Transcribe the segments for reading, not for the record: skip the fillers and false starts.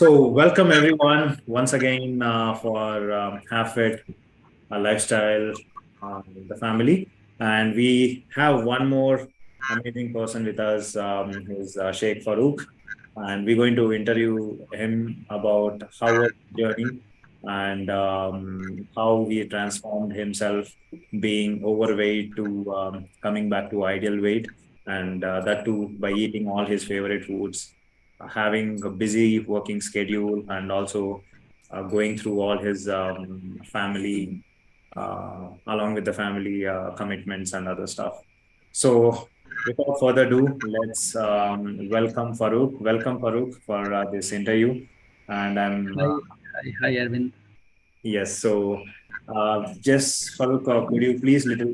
Welcome everyone once again for Half It, Lifestyle, the family. And we have one more amazing person with us, who's Sheikh Farooq. And we're going to interview him about how was his journey and how he transformed himself being overweight to coming back to ideal weight. And that too by eating all his favorite foods, having a busy working schedule, and also going through all his family, along with the family commitments and other stuff. So, without further ado, let's welcome Farooq. Welcome, Farooq, for this interview. And I'm, Hi, Arvind. yes, so just Farooq, could you please little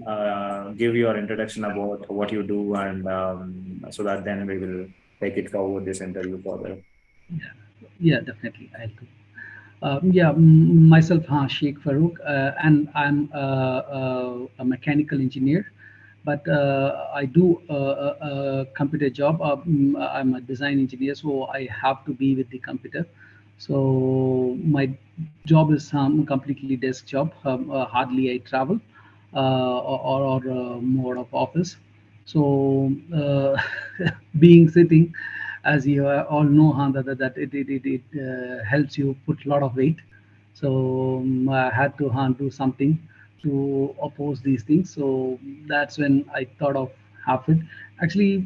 give your introduction about what you do, and so that then we will take it forward this interview further. Yeah, definitely. I'll do. Myself, Sheikh Farooq, and I'm a mechanical engineer, but I do a computer job. I'm a design engineer, so I have to be with the computer. So my job is completely desk job. Hardly I travel or more of office. So being sitting, as you all know, that it helps you put a lot of weight. So I had to do something to oppose these things. So that's when I thought of half it. Actually,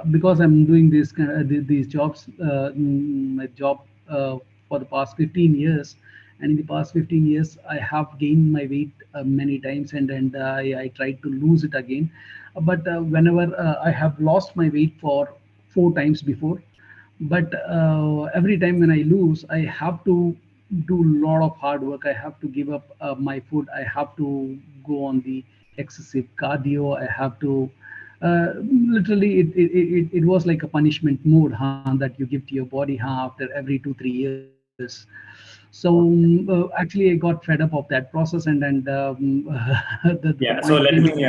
because I'm doing these jobs, my job for the past 15 years, and in the past 15 years, I have gained my weight many times, and I tried to lose it again. But whenever I have lost my weight for 4 times before, but every time when I lose, I have to do a lot of hard work. I have to give up my food. I have to go on the excessive cardio. I have to literally it was like a punishment mode that you give to your body after every 2 3 years. So actually I got fed up of that process, and the Yeah, point so came to me.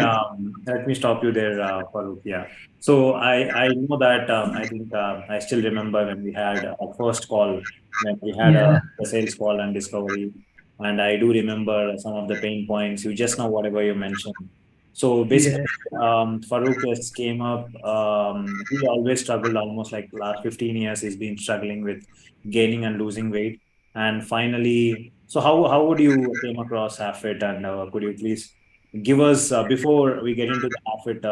let me stop you there, Farooq. Yeah, so I know that I think I still remember when we had our first call, when we had Yeah, a sales call and discovery, and I do remember some of the pain points. You just know whatever you mentioned. So yeah. basically, Farooq just came up. He always struggled, almost like last 15 years. He's been struggling with gaining and losing weight, and finally, so how would you came across Affit, and could you please give us before we get into the Affit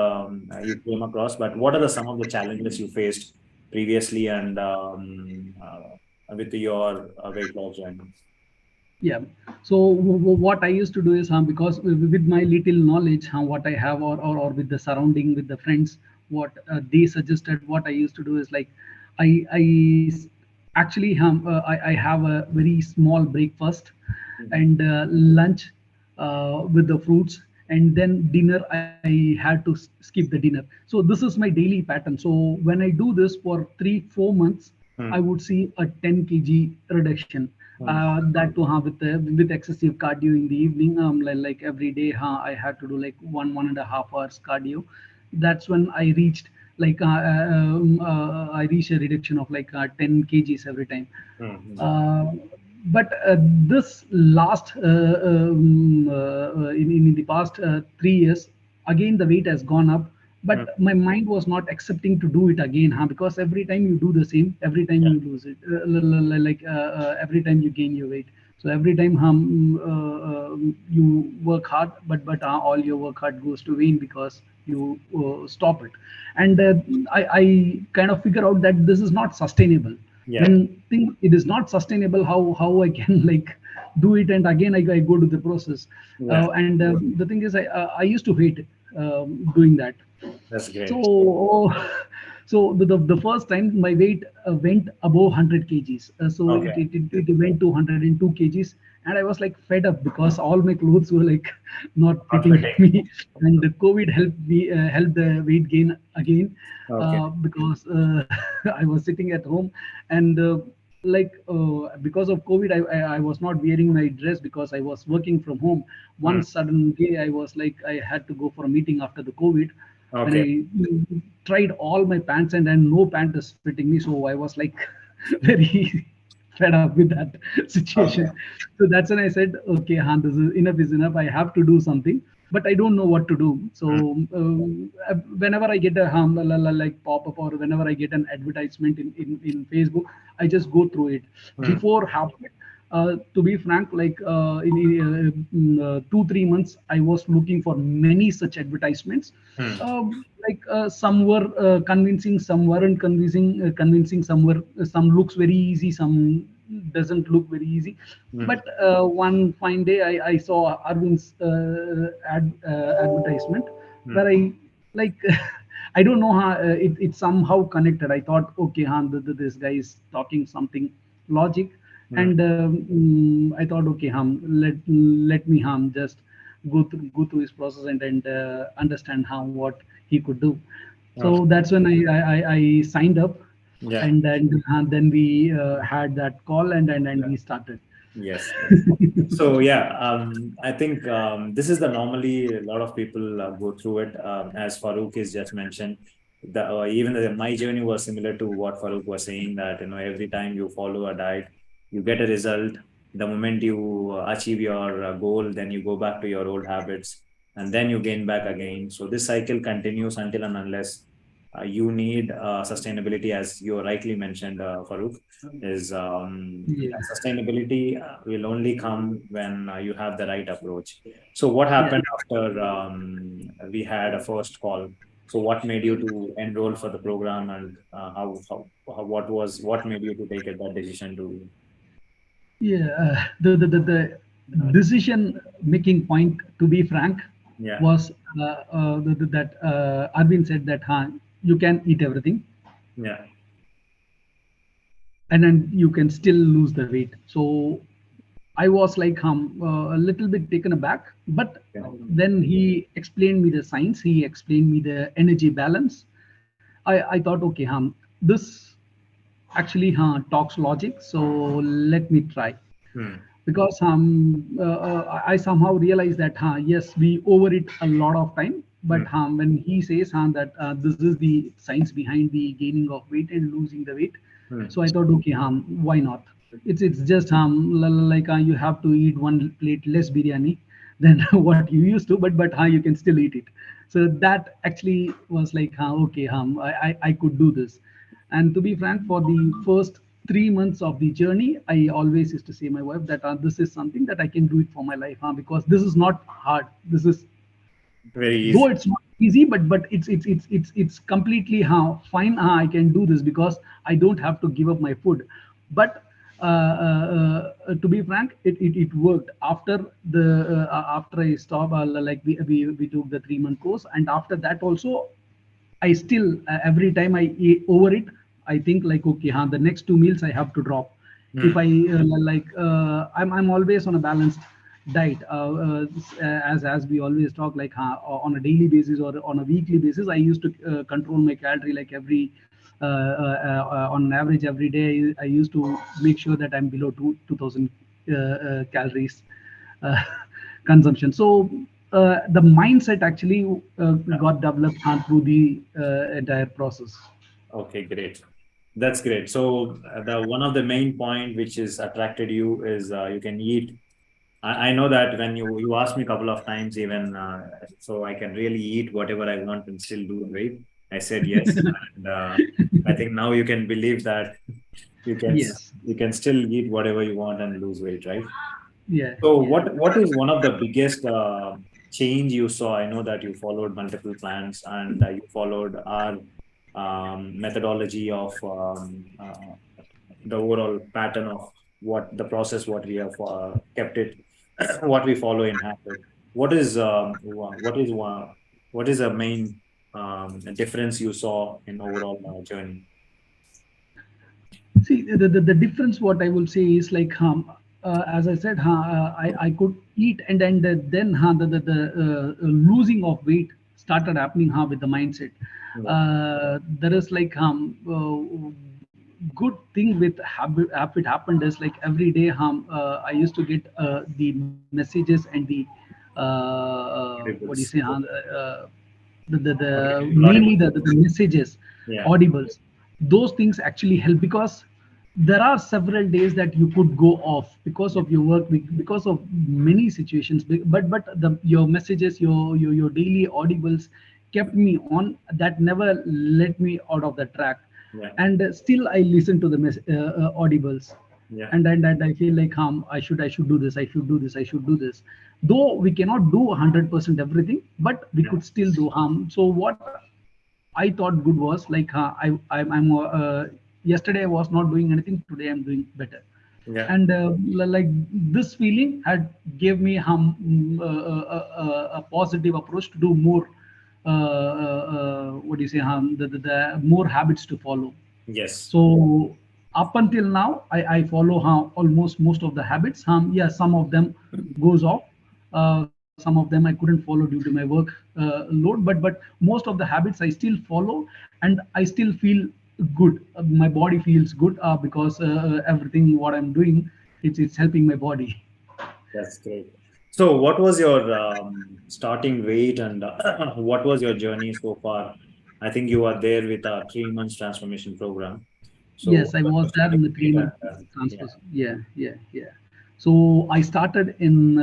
you came across, but what are some of the challenges you faced previously and with your weight loss journey? Yeah. So what I used to do is, because with my little knowledge, what I have, or with the surrounding, with the friends, what they suggested, what I used to do is like, actually I have a very small breakfast Mhm. and lunch with the fruits, and then dinner I had to skip the dinner. So this is my daily pattern. So when I do this for 3 4 months, I Hmm. would see a 10 kg reduction. Hmm. That too, with excessive cardio in the evening. Like every day, I had to do like 1.5 hours cardio. That's when I reached I reached a reduction of like 10 kgs every time. Hmm. Uh, but this last in the past 3 years, again the weight has gone up. Hmm. But my mind was not accepting to do it again, because every time you do the same, every time Yeah. you lose it, every time you gain your weight. So every time you work hard, but all your work hard goes to vain because you stop it. And I kind of figure out that this is not sustainable. Yeah. When think it is not sustainable, how I can like do it, and again I go to the process. Yeah. And the thing is, I used to hate doing that. That's great. So so the first time my weight went above 100 kgs. So Okay. it went to 102 kgs, and I was like fed up because all my clothes were like not Not fitting fitting. me. And the COVID helped the weight gain again, Okay. because I was sitting at home, and because of COVID, I was not wearing my dress because I was working from home. Hmm. One sudden day, I was like, I had to go for a meeting after the COVID. When Okay. I tried all my pants, and no pant is fitting me, so I was like very fed up with that Okay. situation. So that's when I said, okay, Han, this is enough. I have to do something, but I don't know what to do. Mm, So whenever I get a like pop up, or whenever I get an advertisement in Facebook, I just go through it. mm, Before having it, to be frank, like in 2 3 months, I was looking for many such advertisements. mm, Like some were convincing, some weren't convincing, some were, some looks very easy, some doesn't look very easy. mm, But one fine day, I saw Arvind's advertisement, mm, where I like I don't know how it somehow connected. I thought, okay, Han, this guy is talking something logic. mm. And I thought, okay, let me just go through his process, and understand how what he could do. Okay. So that's when I signed up, Yeah. and then we had that call, and we started. Yes. Yes. So yeah, I think this is the normally a lot of people go through it. As Farooq is just mentioned, my journey was similar to what Farooq was saying, that every time you follow a diet, you get a result. The moment you achieve your goal, then you go back to your old habits, and then you gain back again. So this cycle continues until and unless you need sustainability, as you rightly mentioned, Farooq, is Yeah, sustainability will only come when you have the right approach. So what yeah. happened after we had a first call? So what made you to enroll for the program, and what made you to take that decision to? Yeah, the decision making point, to be frank, Yeah. was that Arvind said that, you can eat everything, Yeah. and then you can still lose the weight. So I was like, a little bit taken aback, but Yeah. then he explained me the science. He explained me the energy balance. I thought, okay, this actually talks logic. So let me try. Hmm. Because I somehow realized that, yes, we overeat a lot of time, Hmm. but when he says that this is the science behind the gaining of weight and losing the weight, Hmm. so I thought, okay, why not? It's just like you have to eat one plate less biryani than what you used to, but you can still eat it. So that actually was like, okay, I could do this. And to be frank, for the first 3 months of the journey, I always used to say my wife that this is something that I can do it for my life, because this is not hard. This is, Very though easy. it's not easy, but it's completely fine. I can do this because I don't have to give up my food. But to be frank, it worked after the after I stopped. Like we took the 3 month course, and after that also, I still, every time I eat over it, I think like, okay, the next 2 meals I have to drop. If Hmm. I like, I'm always on a balanced diet. As we always talk, like, on a daily basis or on a weekly basis, I used to control my calorie, like every on average every day. I used to make sure that I'm below 2000 calories uh, consumption. So the mindset actually got developed through the entire process. Okay, great. That's great. So the one of the main point which is attracted you is you can eat. I know that when you asked me a couple of times, even so I can really eat whatever I want and still lose weight. I said yes, and I think now you can believe that you can Yes. you can still eat whatever you want and lose weight, right? Yeah. So Yeah. what is one of the biggest change you saw? I know that you followed multiple plans, and you followed our methodology of the overall pattern of what the process, what we have kept it, what we follow in habit. What is what is a main difference you saw in overall journey? See, the difference, what I will say is like, as I said, I could eat, and then losing of weight started happening with the mindset. Yeah. There is like, good thing with habit happened is like every day, I used to get the messages and the what do you say, Audibles. the Audible. mainly the messages, Yeah. audibles. Those things actually help, because there are several days that you could go off because Yeah. of your work, because of many situations, but the your messages, your daily audibles kept me on, that never let me out of the track. Yeah. And still I listen to the audibles, Yeah. and I feel like I should do this, I should do this, though we cannot do 100% everything, but we Yeah. could still do harm. So what I thought good was like, I'm yesterday I was not doing anything, today I'm doing better. Yeah. And like this feeling had gave me a positive approach to do more, what do you say, the more habits to follow. Yes. So up until now, I follow almost most of the habits. Yeah, some of them goes off. Some of them I couldn't follow due to my work load, but most of the habits I still follow, and I still feel good. My body feels good because everything what I'm doing, it's helping my body. That's great. So, what was your starting weight and what was your journey so far? I think you are there with a 3 months transformation program. So, what Yes, I was was your there starting in the weight 3 month and yeah, transfer. Yeah, yeah, yeah. So I started in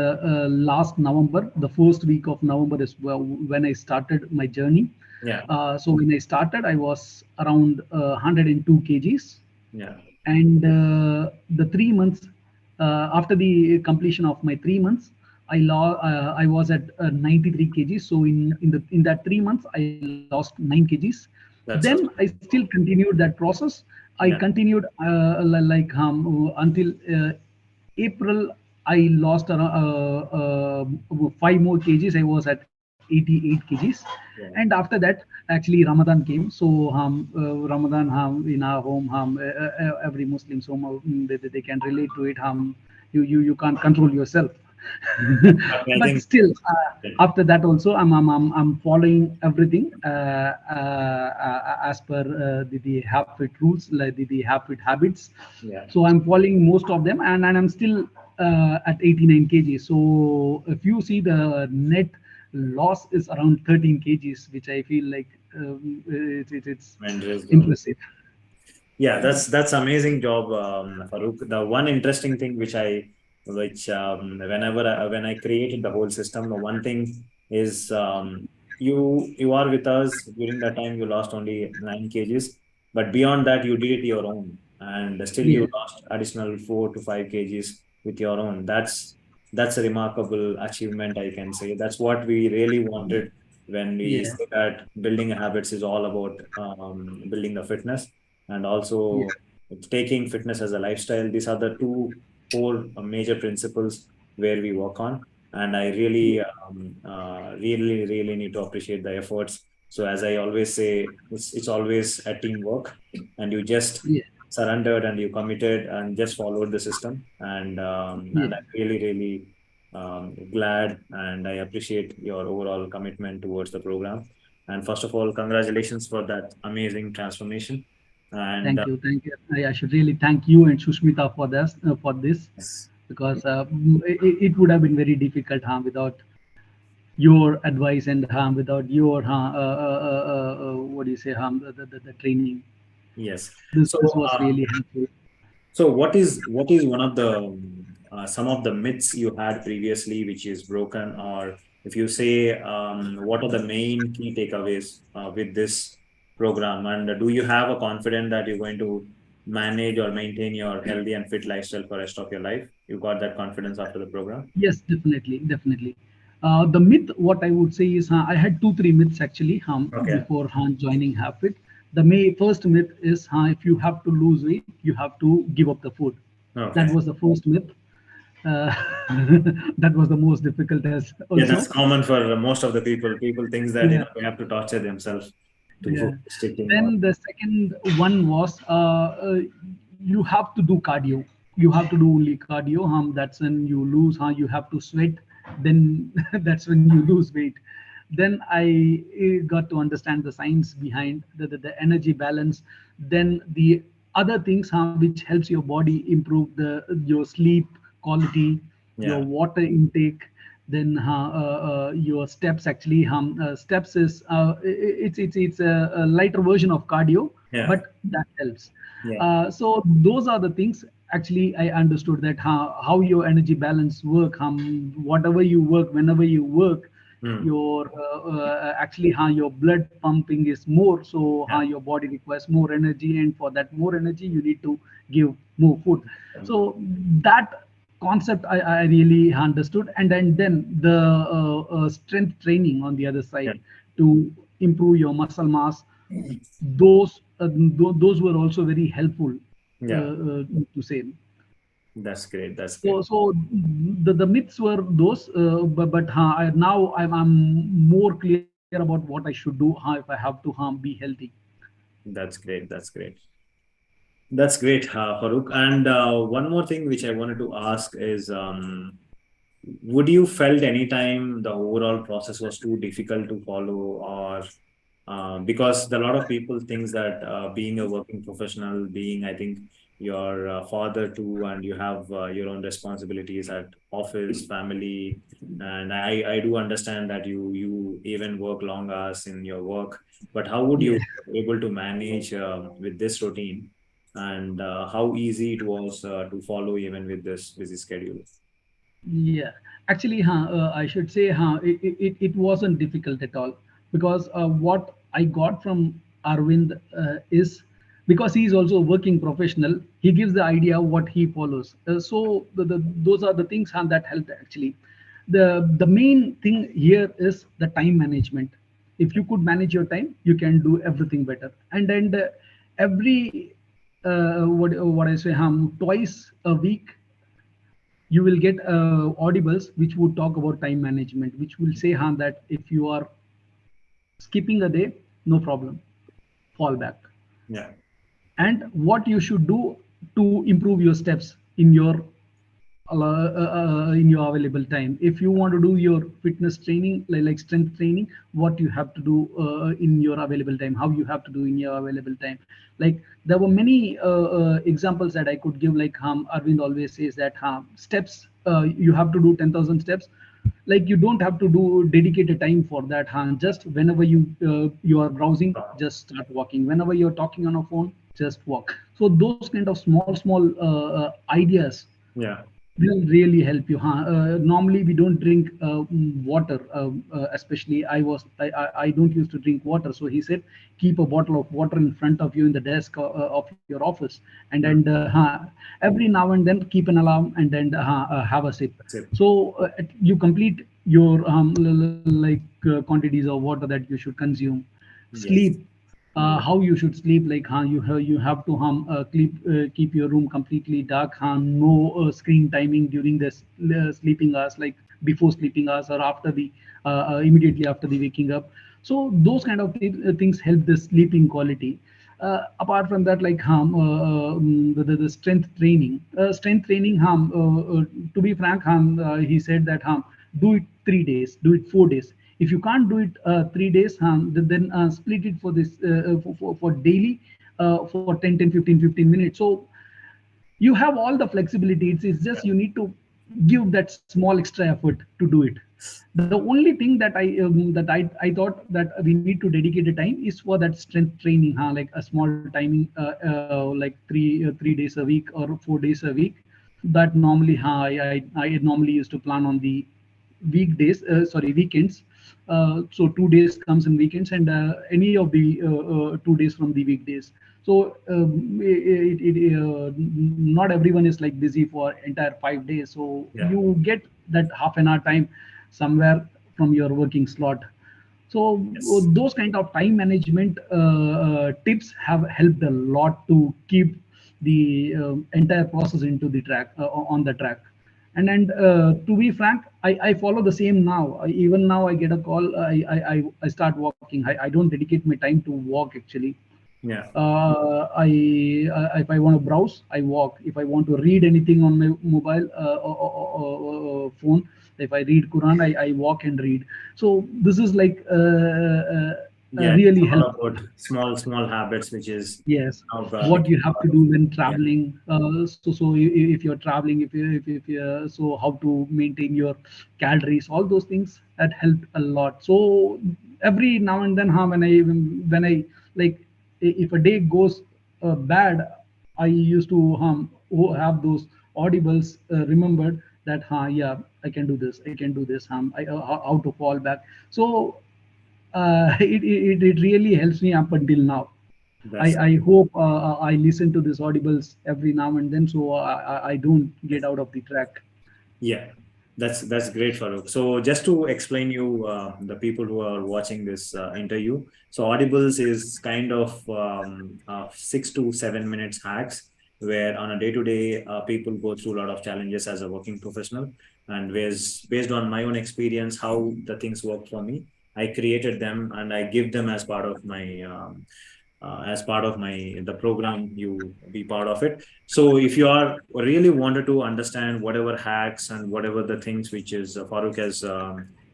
last November. The first week of November is when I started my journey. yeah, So when I started, I was around 102 kgs, yeah, and the 3 months after the completion of my 3 months, I was at 93 kgs. So in that 3 months I lost 9 kgs. Then that's I awesome. still continued that process. I Yeah, continued like until April. I lost around 5 more kgs. I was at 88 kgs. And yeah, after that, actually Ramadan came. So Ramadan, in our home, every Muslim, so they can relate to it. You can't control yourself. okay, I But think still, after that also, I'm following everything as per the habit rules, like the habit habits. yeah. So I'm following most of them, and I'm still at 89 kg. So if you see, the net loss is around 13 kgs, which I feel like it's Tremendous job. impressive. Yeah, that's amazing job, Farooq. The one interesting thing which whenever when I created the whole system, the one thing is you are with us during that time. You lost only 9 kgs, but beyond that, you did it your own, and still you Yeah, lost additional 4 to 5 kgs with your own. That's a remarkable achievement, I can say. That's what we really wanted when we yeah, say that building habits is all about building the fitness and yeah, also taking fitness as a lifestyle. These are the two core major principles where we work on. And I yeah, really need to appreciate the efforts. So as I always say, it's always a teamwork, and you just yeah, surrendered and you committed and just followed the system. And yeah. I'm really glad and I appreciate your overall commitment towards the program. And first of all, congratulations for that amazing transformation. And Thank you, thank you. I should really thank you and Sushmita for this, yes, because it would have been very difficult without your advice, and without your what do you say, the training. yes. So, This was really helpful. what is one of the some of the myths you had previously which is broken, or if you say, what are the main key takeaways with this program, and do you have a confidence that you're going to manage or maintain your healthy and fit lifestyle for the rest of your life? You got that confidence after the program? Yes, definitely, definitely. The myth, what I would say is, I had two, three myths actually Okay. before joining Habit. First myth is, if you have to lose weight, you have to give up the food. That Okay. was the first myth. Uh, that was the most difficult as Yeah, that's also. common for most of the people. People thinks that Yeah, they have to torture themselves yeah. to sticking or Then the second one was, you have to do cardio. You have to do only cardio. That's when you lose. You have to sweat. Then that's when you lose weight. Then I got to understand the science behind the energy balance. Then the other things which helps your body improve your sleep quality, your yeah, water intake, then your steps. Actually, steps is it's a lighter version of cardio, yeah. but that helps. Yeah. So those are the things. Actually, I understood that how your energy balance work, whatever you work, whenever you work, Hmm. your actually how your blood pumping is more, so how Yeah. your body requires more energy, and for that more energy you need to give more food. So that concept I really understood. And then the strength training on the other Yeah. side to improve your muscle mass, those were also very helpful, Yeah. to say. That's great. That's great. So the myths were those, but now I'm more clear about what I should do if I have to be healthy. That's great. That's great. That's great, Farooq. And one more thing which I wanted to ask is, would you felt any time the overall process was too difficult to follow, or because a lot of people thinks that being a working professional, being I think your father too, and you have your own responsibilities at office, family, and I do understand that you even work long hours in your work, but how would Yeah. you able to manage with this routine, and how easy it was to follow even with this busy schedule? Yeah, actually, I should say, it wasn't difficult at all, because what I got from Arvind is, because he is also a working professional, he gives the idea what he follows. So those are the things that helped actually. The main thing here is the time management. If you could manage your time, you can do everything better. And then every what I say, twice a week you will get audibles which would talk about time management, which will say that if you are skipping a day, no problem, fall back. Yeah. And what you should do to improve your steps in your available time. If you want to do your fitness training, like strength training, what you have to do in your available time, how you have to do in your available time. Like there were many examples that I could give. Like Arvind always says that steps, you have to do 10,000 steps. Like you don't have to do dedicated time for that. Just whenever you are browsing, just start walking. Whenever you're talking on a phone, just walk. So those kind of small ideas Yeah. will really help you. Normally we don't drink water, especially I don't used to drink water. So he said keep a bottle of water in front of you in the desk of your office, and then Mm. every now and then keep an alarm, and then have a sip. That's it. So you complete your quantities of water that you should consume. Sleep, Yes. Mm. how you should sleep. Like you have to keep your room completely dark. No screen timing during the sleeping hours, like before sleeping hours or after the immediately after the waking up. So those kind of things help the sleeping quality. Apart from that, like the strength training, to be frank, he said that do it 3 days, do it 4 days. If you can't do it 3 days, then split it for this for daily, for 10, 10, 15 minutes. So you have all the flexibility. It's just you need to give that small extra effort to do it. The only thing that I thought that we need to dedicate a time is for that strength training, like a small timing, like 3 days a week or 4 days a week. That normally I normally used to plan on the weekdays, sorry, weekends. So 2 days comes in weekends, and any of the 2 days from the weekdays. So not everyone is like busy for entire 5 days. So Yeah. you get that half an hour time somewhere from your working slot. So Yes. those kind of time management tips have helped a lot to keep the entire process into the track, on the track. And to be frank, I follow the same now. Even now, I get a call. I start walking. I don't dedicate my time to walk actually. Yeah. If I want to browse, I walk. If I want to read anything on my mobile phone, if I read Quran, I walk and read. So this is like Yeah. It's really all help. about small, small habits, which is Yes, making what you have to part of. do when Yeah. traveling. So if you're traveling, if you so how to maintain your calories, all those things that helped a lot. So every now and then, when I like, if a day goes bad, I used to have those audibles remembered that yeah, I can do this, I can do this, how to fall back. So it really helps me up until now. That's I hope I listen to these audibles every now and then, so I don't get out of the track. Yeah, that's great, Farooq. So just to explain you, the people who are watching this interview, so Audibles is kind of 6 to 7 minutes hacks where on a day-to-day people go through a lot of challenges as a working professional, and where's based on my own experience how the things work for me, I created them and I give them as part of my the program. You be part of it. So if you are really wanted to understand whatever hacks and whatever the things which is Farooq has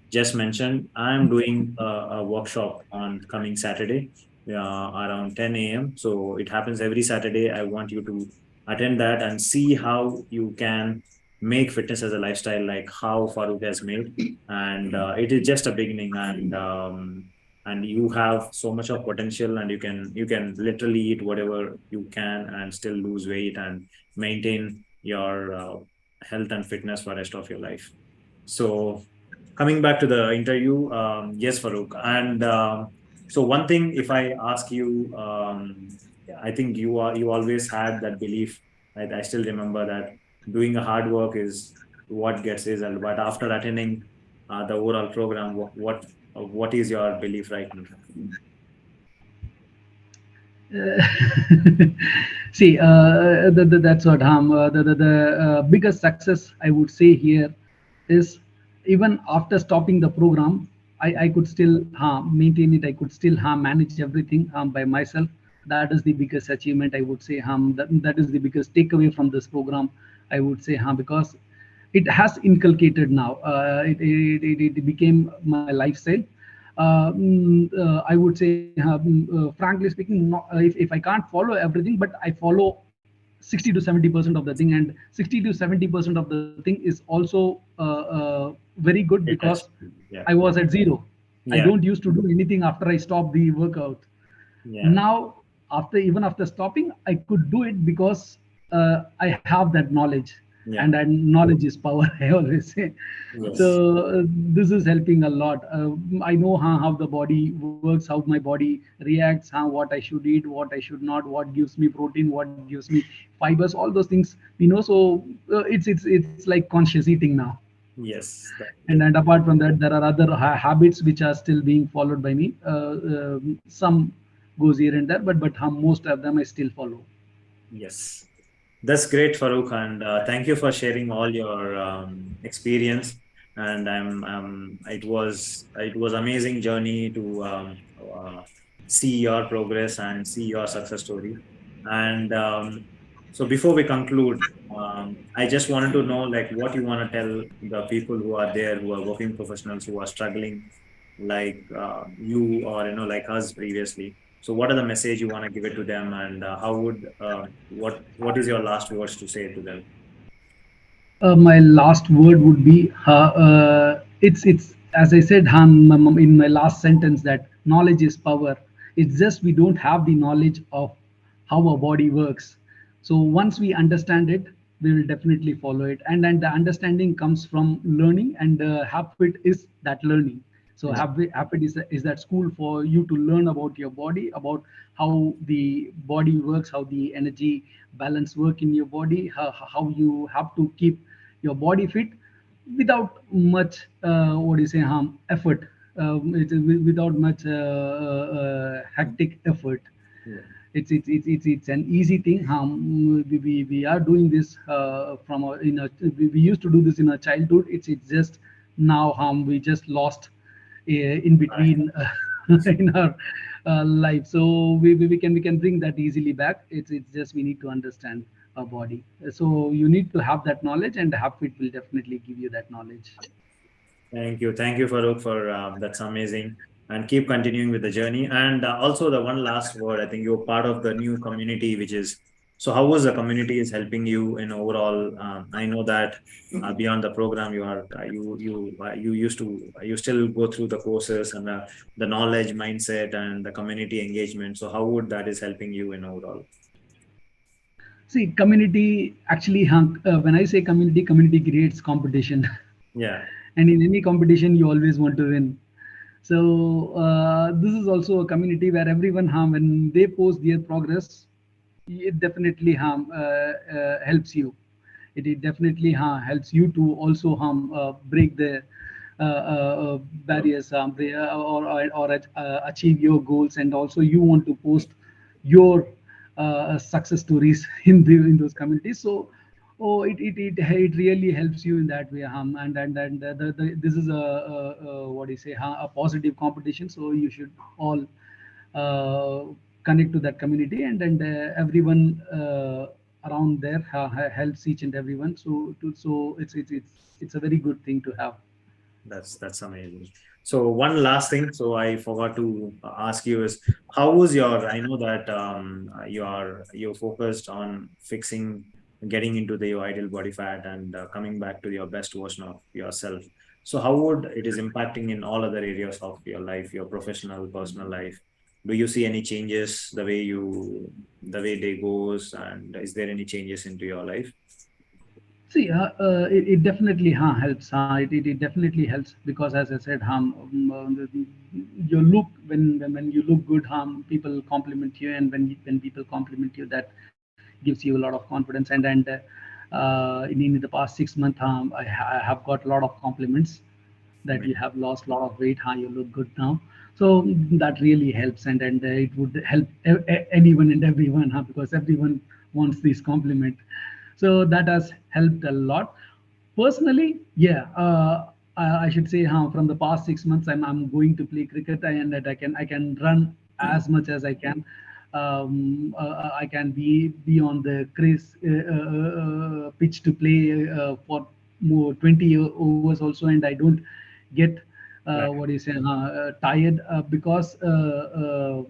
just mentioned, I'm doing a workshop on coming Saturday around 10 a.m. So it happens every Saturday. I want you to attend that and see how you can make fitness as a lifestyle like how Farooq has made. And it is just a beginning, and you have so much of potential, and you can literally eat whatever you can and still lose weight and maintain your health and fitness for the rest of your life. So coming back to the interview, yes, Farooq. And so one thing, if I ask you, I think you always had that belief. I still remember that doing a hard work is what gets result. But after attending the overall program, what is your belief right now? See, that's what the biggest success I would say here is, even after stopping the program, I could still maintain it. I could still manage everything by myself. That is the biggest achievement I would say. That is the biggest takeaway from this program, I would say, because it has inculcated now. It became my lifestyle. I would say, frankly speaking, if I can't follow everything, but I follow 60 to 70% of the thing, and 60 to 70% of the thing is also very good, It because touched you. I Yeah. was at zero. I Yeah. don't used to do anything after I stopped the workout. Yeah. Now, even after stopping, I could do it because I have that knowledge, Yeah. and knowledge is power. I always say. Yes. So this is helping a lot. I know how the body works, how my body reacts, what I should eat, what I should not, what gives me protein, what gives me fibers, all those things we know. So it's like conscious eating now. Yes. And apart from that, there are other habits which are still being followed by me. Some goes here and there, but most of them I still follow. Yes. That's great, Farooq, and thank you for sharing all your experience. And it was amazing journey to see your progress and see your success story. And so, before we conclude, I just wanted to know, like, what you want to tell the people who are there, who are working professionals, who are struggling, like you or like us previously. So, what are the message you want to give it to them, and how would what is your last words to say to them? My last word would be, it's as I said, in my last sentence, that knowledge is power. It's just we don't have the knowledge of how our body works. So once we understand it, we will definitely follow it. And the understanding comes from learning, and habit is that learning. So Yeah. habit is that school for you to learn about your body, about how the body works, how the energy balance work in your body, how you have to keep your body fit without much what do you say effort, without much hectic effort. Yeah. It's an easy thing. We are doing this from our, we used to do this in our childhood. It's just now we just lost in Right. between in our life. So we can bring that easily back. It's just we need to understand our body. So you need to have that knowledge, and habit will definitely give you that knowledge. Thank you, Farooq, for that's amazing, and keep continuing with the journey. And also, the one last word, I think you're part of the new community, which is so. How was the community is helping you in overall? I know that beyond the program, you used to you still go through the courses and the knowledge mindset and the community engagement. So how would that is helping you in overall? See, community actually, when I say community, community creates competition. Yeah. And in any competition, you always want to win. So this is also a community where everyone when they post their progress, it definitely helps you. It definitely helps you to also break the barriers, achieve your goals, and also you want to post your success stories in those communities. So oh, it really helps you in that way, and this is what do you say, a positive competition. So you should all uh, connect to that community, and everyone around there helps each and everyone. So it's a very good thing to have. That's amazing. So one last thing, so I forgot to ask you is how was your? I know that you're focused on fixing, getting into the your ideal body fat and coming back to your best version of yourself. So how would it is impacting in all other areas of your life, your professional, personal life? Do you see any changes the way day goes, and is there any changes into your life? See, it definitely helps. It definitely helps because, as I said, you look when you look good, people compliment you, and when people compliment you, that gives you a lot of confidence. In the past 6 months, I have got a lot of compliments that you have lost a lot of weight, you look good now. So that really helps, and it would help anyone and everyone, because everyone wants this compliment. So that has helped a lot. Personally, yeah, I should say, from the past 6 months, I'm going to play cricket, and that I can run as much as I can. I can be on the crease pitch to play for more 20 overs also, and I don't get Right. what do you say, tired, because the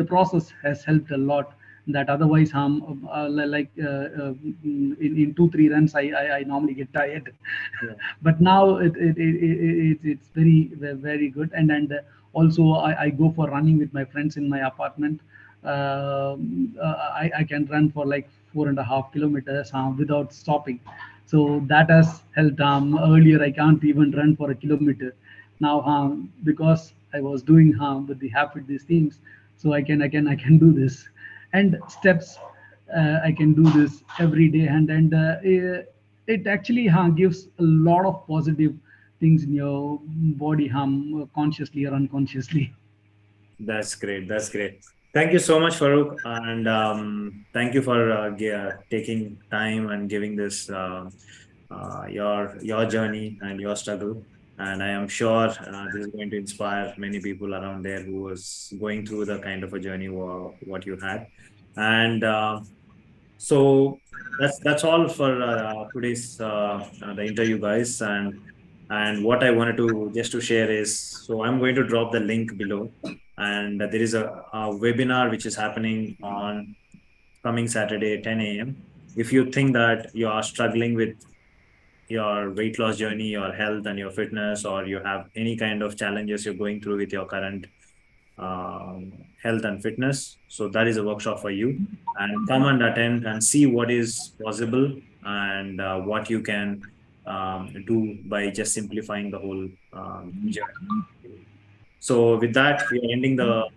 process has helped a lot. That otherwise, like in 2 3 runs, I normally get tired. Yeah. But now it's very good, and also I go for running with my friends in my apartment. I can run for like 4.5 kilometers without stopping. So that has helped. Earlier, I can't even run for a kilometer. Now, because I was doing with the habit these things, so I can do this, and steps. I can do this every day, and it actually gives a lot of positive things in your body, consciously or unconsciously. That's great. That's great. Thank you so much, Farooq, and thank you for taking time and giving this your journey and your struggle. And I am sure this is going to inspire many people around there who was going through the kind of a journey what you had. And so that's all for today's the interview, guys. And what I wanted to just to share is, so I'm going to drop the link below, and there is a webinar which is happening on coming Saturday 10 a.m. If you think that you are struggling with your weight loss journey, your health and your fitness, or you have any kind of challenges you're going through with your current health and fitness. So that is a workshop for you. And come and attend and see what is possible and what you can do by just simplifying the whole journey. So with that, we are ending the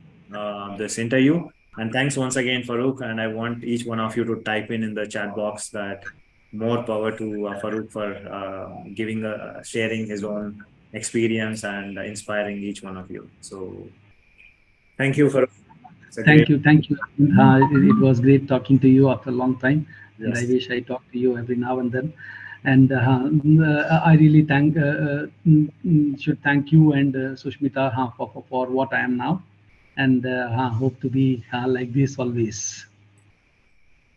this interview. And thanks once again, Farooq. And I want each one of you to type in the chat box that more power to Farooq for giving sharing his own experience and inspiring each one of you. So thank you, Farooq. It's a great. Thank you. It was great talking to you after a long time, and I Yes. wish I talk to you every now and then. And I really should thank you and Sushmita for what I am now, and hope to be like this always.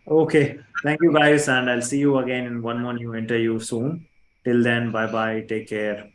Okay. Thank you, guys. And I'll see you again in one more new interview soon. Till then, bye bye. Take care.